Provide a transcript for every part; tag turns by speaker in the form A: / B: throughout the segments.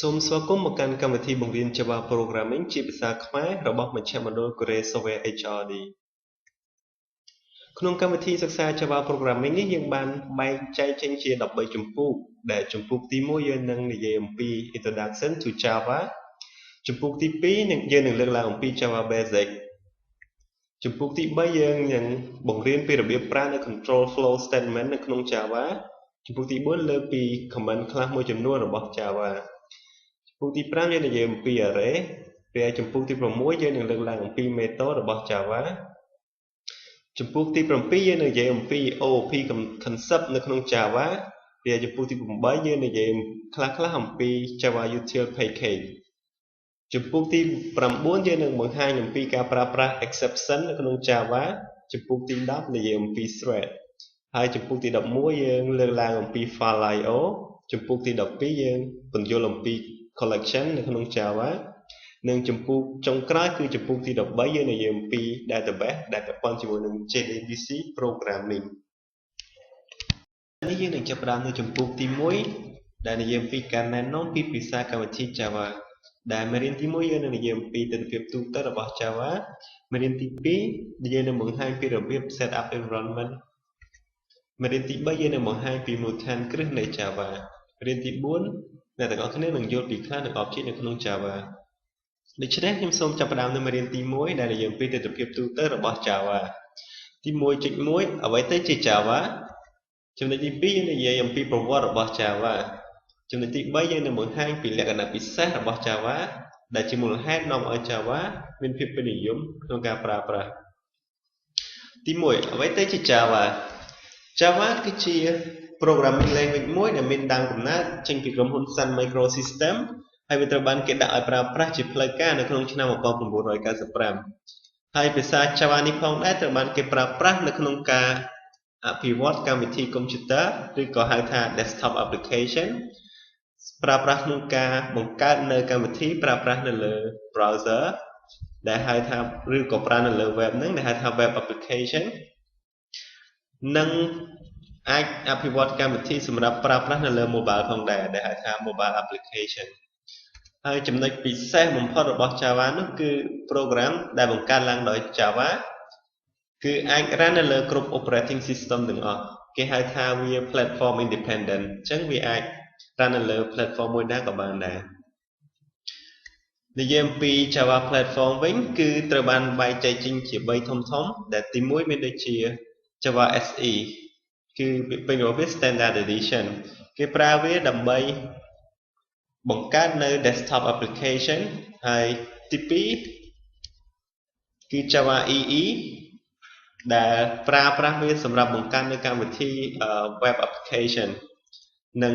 A: សូមស្វាគមន៍មកកាន់កម្មវិធីបង្រៀន Java Programming ជាភាសាខ្មែររបស់មជ្ឈមណ្ឌល Korea Software HRD ក្នុងកម្មវិធីសិក្សា Java Programming នេះយើងបានបែងចែកចេញជា13ជំពូកដែលជំពូកទី1យើងនឹងនិយាយអំពី Introduction to Java ជំពូកទី2យើងនឹងលើកឡើងអំពី Java Basic ជំពូកទី3យើងនឹងបង្រៀនពីរបៀបប្រើនៅ Control Flow Statement នៅក្នុង Java ជំពូកទី4លើកពី Command ខ្លះមួយចំនួនរបស់ Java ជំពូកទី5យើងនិយាយអំពី Array ពេលជំពូកទី6យើងនឹងលើកឡើងអំពី Method របស់ Java ជំពូកទី7យើងនឹងនិយាយអំពី OOP concept នៅក្នុង Java ពេលជំពូកទី8យើងនិយាយខ្លះអំពី Java Util Package ជំពូកទី9យើងនឹងបង្ហាញអំពីការប្រើប្រាស់ exception នៅក្នុង Java ជំពូកទី10និយាយអំពី thread ហើយជំពូកទី11យើងលើកឡើងអំពី file I/O ជំពូកទី12យើងពន្យល់អំពី collection នៅក្នុង Java និងជំពូកចុងក្រោយគឺជំពូកទី13យើងនិយាយអំពី database ដែលពាក់ព័ន្ធជាមួយនឹង JDBC programming នេះយើងនឹងចាប់ផ្ដើមនៅជំពូកទី1ដែលនិយាយអំពីការណែនាំពីភាសាកម្មវិធី Java ដែលមេរៀនទី1យើងនឹងនិយាយអំពីទិដ្ឋភាពទូទៅរបស់ Java មេរៀនទី2យើងនឹងបង្ហាញពីរបៀប set up environment មេរៀនទី3យើងនឹងបង្ហាញពីមូលដ្ឋានគ្រឹះនៃ Java មេរៀនទី4អ្នកទាំងអស់គ្នានឹងយល់ពីខ្លះនៃ object នៅក្នុង Java ដូច្នេះខ្ញុំសូមចាប់ផ្ដើមនៅមេរៀនទី1ដែលនិយាយអំពីទិដ្ឋភាពទូទៅរបស់ Java ទី 1.1 អ្វីទៅជា Java ចំណុចទី2យើងនិយាយអំពីប្រវត្តិរបស់ Java ចំណុចទី3យើងនឹងបង្ហាញពីលក្ខណៈពិសេសរបស់ Java ដែលជាមូលហេតុនាំឲ្យ Java មានភាពពេញនិយមក្នុងការប្រើប្រាស់ទី1អ្វីទៅជា Java Java គឺជា programming language មួយដែលមានដើមកំណើតចេញពីក្រុមហ៊ុន Sun Microsystem ហើយវាត្រូវបានគេដាក់ឲ្យប្រើប្រាស់ជាផ្លូវការនៅក្នុងឆ្នាំ1995ហើយភាសា Java នេះផងដែរត្រូវបានគេប្រើប្រាស់នៅក្នុងការអភិវឌ្ឍកម្មវិធីកុំព្យូទ័រឬក៏ហៅថា desktop application ប្រើប្រាស់ក្នុងការបង្កើតនៅកម្មវិធីប្រើប្រាស់នៅលើ browser ដែលហៅថាឬក៏ប្រើនៅលើ web ហ្នឹងដែលហៅថា web application និងអាចអភិវឌ្ឍកម្មវិធីសម្រាប់ប្រើប្រាស់នៅលើ mobile ផងដែរដែលហៅថា mobile application ហើយចំណុចពិសេសបំផុតរបស់ Java នោះគឺ program ដែលបង្កើតឡើងដោយ Java គឺអាច run នៅលើគ្រប់ operating system ទាំងអស់គេហៅថាវា platform independent អញ្ចឹងវាអាច run នៅលើ platform មួយណាក៏បានដែរនិយាយអំពី Java platform វិញគឺត្រូវបានបែងចែកចេញជា3ធំដែលទី1មានដូចជា Java SE គឺពេញរបស់វា Standard Edition គេប្រើវាដើម្បីបង្កើតនៅ desktop application ហើយទី2គឺ Java EE ដែលប្រើប្រាស់វាសម្រាប់បង្កើតនៅកម្មវិធី web application និង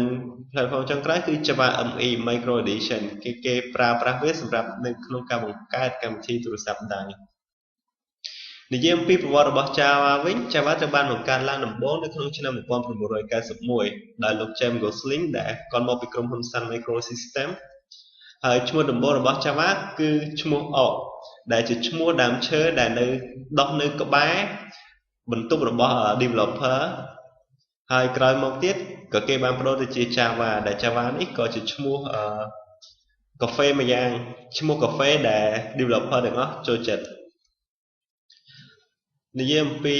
A: platform ចុងក្រោយគឺ Java ME Micro Edition គេប្រើប្រាស់វាសម្រាប់នៅក្នុងការបង្កើតកម្មវិធីទូរស័ព្ទដៃនិយាយអំពីប្រវត្តិរបស់ Java វិញ Java ត្រូវបានបង្កើតឡើងដំបូងនៅក្នុងឆ្នាំ1991ដោយលោក James Gosling ដែលគាត់មកពីក្រុមហ៊ុន Sun Microsystem ហើយឈ្មោះដំបូងរបស់ Java គឺឈ្មោះ Awk ដែលជាឈ្មោះដើមឈើដែលនៅដុះនៅក្បែរបន្ទប់របស់ developer ហើយក្រោយមកទៀតក៏គេបានប្ដូរទៅជា Java ដែល Java នេះក៏ជាឈ្មោះកាហ្វេមួយយ៉ាងឈ្មោះកាហ្វេដែល developer ទាំងអស់ចូលចិត្តនិយាយអំពី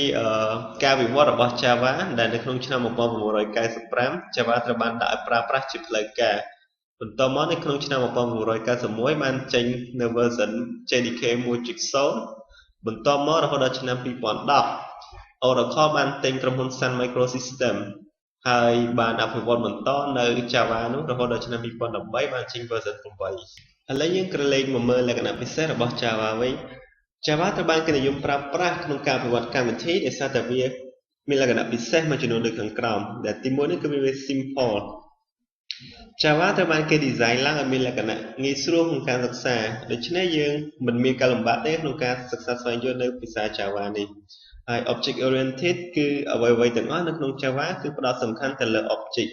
A: ការវិវត្តរបស់ Java ដែលនៅក្នុងឆ្នាំ1995 Java ត្រូវបានដាក់ឲ្យប្រើប្រាស់ជាផ្លូវការបន្តមកនៅក្នុងឆ្នាំ1991បានចេញនៅ version JDK 1.0 បន្តមករហូតដល់ឆ្នាំ2010 Oracle បានទិញក្រុមហ៊ុន Sun Microsystem ហើយបានអភិវឌ្ឍបន្តនៅ Java នោះរហូតដល់ឆ្នាំ2013បានចេញ version 8ឥឡូវយើងក្រឡេកមកមើលលក្ខណៈពិសេសរបស់ Java វិញ Java ត្រូវបានគេនិយមប្រើប្រាស់ក្នុងការអភិវឌ្ឍកម្មវិធីដោយសារតែវាមានលក្ខណៈពិសេសមួយចំនួនដូចខាងក្រោមដែលទី1នេះគឺវា simple Java ត្រូវបានគេ design ឡើងឲ្យមានលក្ខណៈងាយស្រួលក្នុងការសិក្សាដូច្នេះយើងមិនមានការលំបាកទេក្នុងការសិក្សាស្វែងយល់នៅភាសា Java នេះហើយ object oriented គឺអ្វីៗទាំងអស់នៅក្នុង Java គឺផ្ដោតសំខាន់ទៅលើ object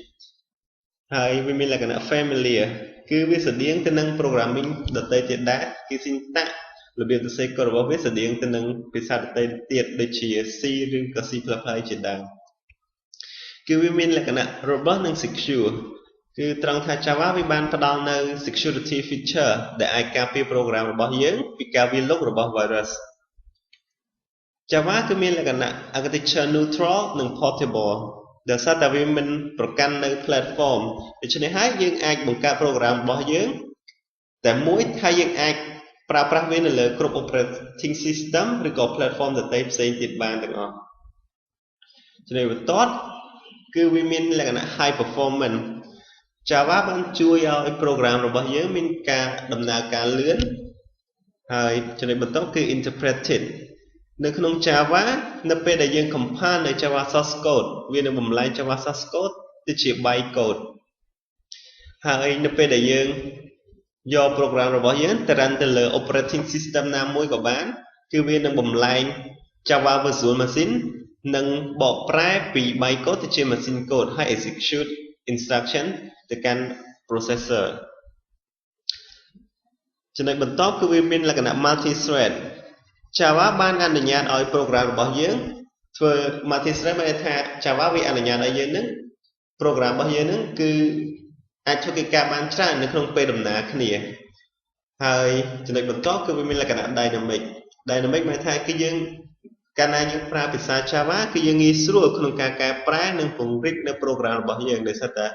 A: ហើយវាមានលក្ខណៈ familiar គឺវាស្តៀងទៅនឹង programming ដទៃទៀតដែរគឺ syntax របៀបសរសេរកូដរបស់វាស្តៀងទៅនឹងភាសាដទៃទៀតដូចជា C ឬក៏ C++ ជាដើមគឺវាមានលក្ខណៈ robust និង secure គឺត្រង់ថា Java វាបានផ្ដល់នៅ security feature ដែលអាចការពារ program របស់យើងពីការវាយលុករបស់ virus Java គឺមានលក្ខណៈ architecture neutral និង portable ដែលសារតែវាមិនប្រកាន់នៅ platform ដូច្នេះហើយយើងអាចបង្កើត program របស់យើងតែមួយហើយយើងអាចប្រើប្រាស់វានៅលើគ្រប់ operating system ឬក៏ platform ដទៃផ្សេងទៀតបានទាំងអស់ចំណុចបន្ទាប់គឺវាមានលក្ខណៈ high performance Java បានជួយឲ្យ program របស់យើងមានការដំណើរការលឿនហើយចំណុចបន្ទាប់គឺ interpreted នៅក្នុង Java នៅពេលដែលយើង compile នៅ Java source code វានឹងបំលែង Java source code ទៅជា bytecode ហើយនៅពេលដែលយើងយក program របស់យើងទៅ run ទៅលើ operating system ណាមួយក៏បានគឺវានឹងបំលែង Java virtual machine និងបកប្រែពី bytecode ទៅជា machine code ហើយ execute instruction ទៅកាន់ processor ចំណុចបន្ទាប់គឺវាមានលក្ខណៈ multi thread Java បានអនុញ្ញាតឲ្យ program របស់យើងធ្វើ multi thread មានន័យថា Java វាអនុញ្ញាតឲ្យយើងនឹង program របស់យើងនឹងគឺអាចធ្វើកិច្ចការបានច្រើននៅក្នុងពេលដំណើរគ្នាហើយចំណុចបន្ទាប់គឺវាមានលក្ខណៈ dynamic មានន័យថាគឺយើងកាលណាយើងប្រើភាសា Java គឺយើងងាយស្រួលក្នុងការកែប្រែនិងពង្រីកនៅ program របស់យើងដោយសារតែ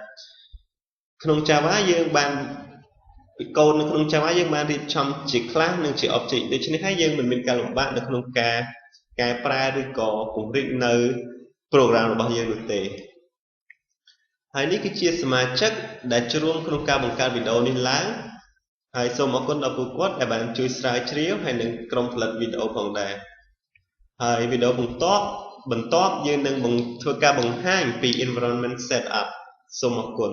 A: ក្នុង Java យើងបានកូដនៅក្នុង Java យើងបានរៀបចំជា class និងជា object ដូច្នេះហើយយើងមិនមានការលំបាកនៅក្នុងការកែប្រែឬក៏ពង្រីកនៅ program របស់យើងនោះទេហើយនេះគឺជាសមាជិកដែលចូលរួមក្នុងការបង្កើតវីដេអូនេះឡើងហើយសូមអរគុណដល់ពួកគាត់ដែលបានជួយស្រាវជ្រាវហើយនឹងក្រុមផលិតវីដេអូផងដែរហើយវីដេអូបន្ទាប់យើងនឹងធ្វើការបង្ហាញពី environment setup សូមអរគុណ